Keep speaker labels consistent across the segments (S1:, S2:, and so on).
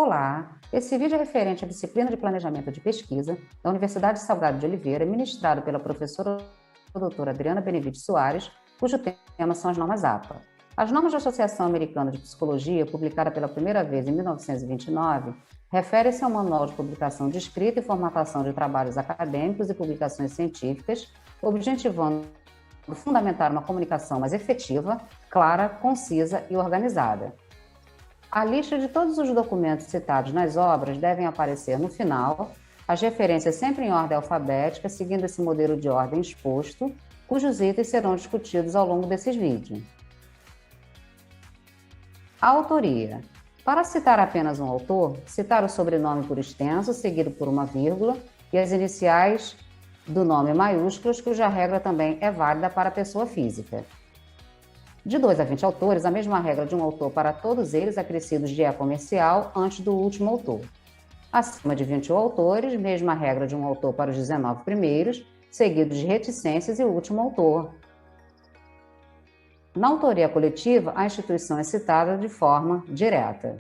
S1: Olá, esse vídeo é referente à disciplina de Planejamento de Pesquisa da Universidade Salgado de Oliveira, ministrado pela professora doutora Adriana Benevides Soares, cujo tema são as normas APA. As normas da Associação Americana de Psicologia, publicada pela primeira vez em 1929, referem-se ao manual de publicação de escrita e formatação de trabalhos acadêmicos e publicações científicas, objetivando fundamentar uma comunicação mais efetiva, clara, concisa e organizada. A lista de todos os documentos citados nas obras devem aparecer no final, as referências sempre em ordem alfabética, seguindo esse modelo de ordem exposto, cujos itens serão discutidos ao longo desses vídeos. A autoria. Para citar apenas um autor, citar o sobrenome por extenso, seguido por uma vírgula, e as iniciais do nome maiúsculas, cuja regra também é válida para a pessoa física. De 2 a 20 autores, a mesma regra de um autor para todos eles acrescidos de E comercial antes do último autor. Acima de 21 autores, mesma regra de um autor para os 19 primeiros, seguidos de reticências e o último autor. Na autoria coletiva, a instituição é citada de forma direta.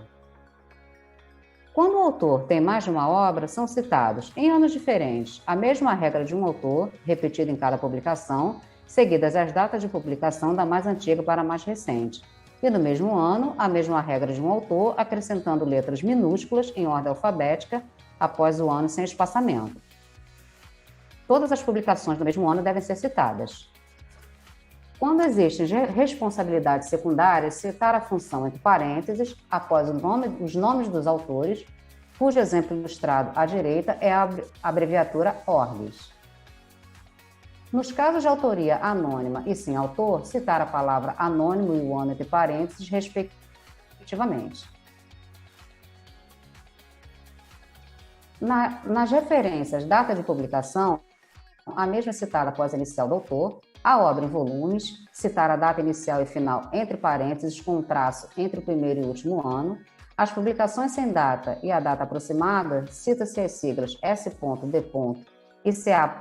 S1: Quando o autor tem mais de uma obra, são citados, em anos diferentes, a mesma regra de um autor, repetida em cada publicação, seguidas as datas de publicação da mais antiga para a mais recente. E no mesmo ano, a mesma regra de um autor, acrescentando letras minúsculas em ordem alfabética após o ano sem espaçamento. Todas as publicações do mesmo ano devem ser citadas. Quando existem responsabilidades secundárias, citar a função entre parênteses após os nomes dos autores, cujo exemplo ilustrado à direita é a abreviatura ORGS. Nos casos de autoria anônima e sem autor, citar a palavra anônimo e o ano entre parênteses, respectivamente. Nas referências, data de publicação, a mesma é citada após a inicial do autor, a obra em volumes, citar a data inicial e final entre parênteses com um traço entre o primeiro e o último ano, as publicações sem data e a data aproximada, cita-se as siglas S.D. e CA.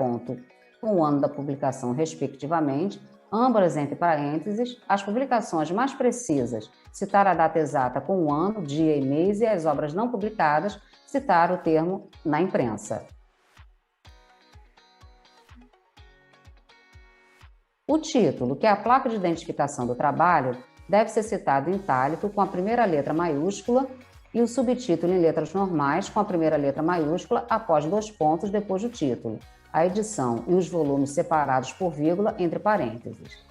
S1: Com o ano da publicação, respectivamente, ambas entre parênteses, as publicações mais precisas, citar a data exata com o ano, dia e mês, e as obras não publicadas, citar o termo na imprensa. O título, que é a placa de identificação do trabalho, deve ser citado em itálico com a primeira letra maiúscula e o subtítulo em letras normais com a primeira letra maiúscula após 2 pontos depois do título. A edição e os volumes separados por vírgula entre parênteses.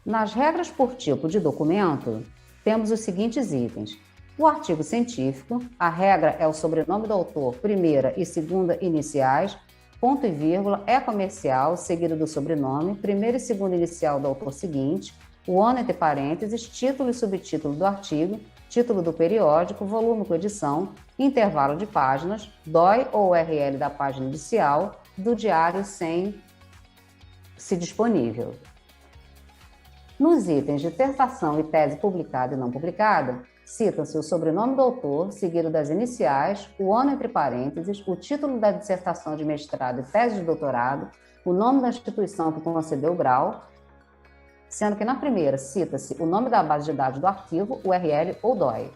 S1: Nas regras por tipo de documento, temos os seguintes itens. O artigo científico, a regra é o sobrenome do autor, primeira e segunda iniciais, ponto e vírgula, é comercial, seguido do sobrenome, primeira e segunda inicial do autor seguinte, o ano entre parênteses, título e subtítulo do artigo, título do periódico, volume com edição, intervalo de páginas, DOI ou URL da página inicial, do diário se disponível. Nos itens de dissertação e tese publicada e não publicada, citam-se o sobrenome do autor, seguido das iniciais, o ano entre parênteses, o título da dissertação de mestrado e tese de doutorado, o nome da instituição que concedeu o grau, sendo que na primeira cita-se o nome da base de dados do arquivo, URL ou DOI.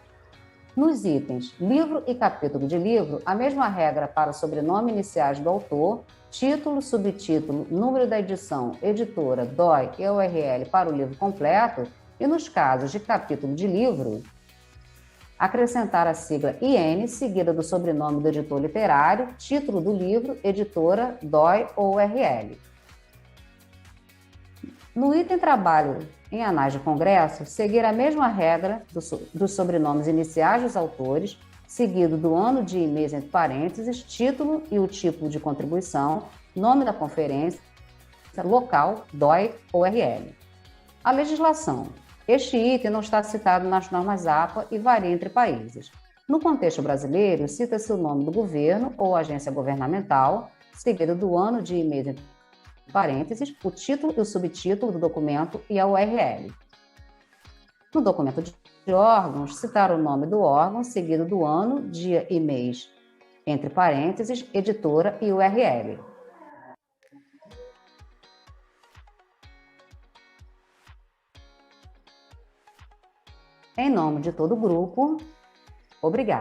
S1: Nos itens livro e capítulo de livro, a mesma regra para o sobrenome iniciais do autor, título, subtítulo, número da edição, editora, DOI e URL para o livro completo, e nos casos de capítulo de livro, acrescentar a sigla IN, seguida do sobrenome do editor literário, título do livro, editora, DOI ou URL. No item trabalho em anais de congresso, seguir a mesma regra dos sobrenomes iniciais dos autores, seguido do ano, dia e mês entre parênteses, título e o tipo de contribuição, nome da conferência, local, DOI ou URL. A legislação. Este item não está citado nas normas APA e varia entre países. No contexto brasileiro, cita-se o nome do governo ou agência governamental, seguido do ano, dia e mês entre parênteses, o título e o subtítulo do documento e a URL. No documento de órgãos, citar o nome do órgão, seguido do ano, dia e mês, entre parênteses, editora e URL. Em nome de todo o grupo, Obrigada.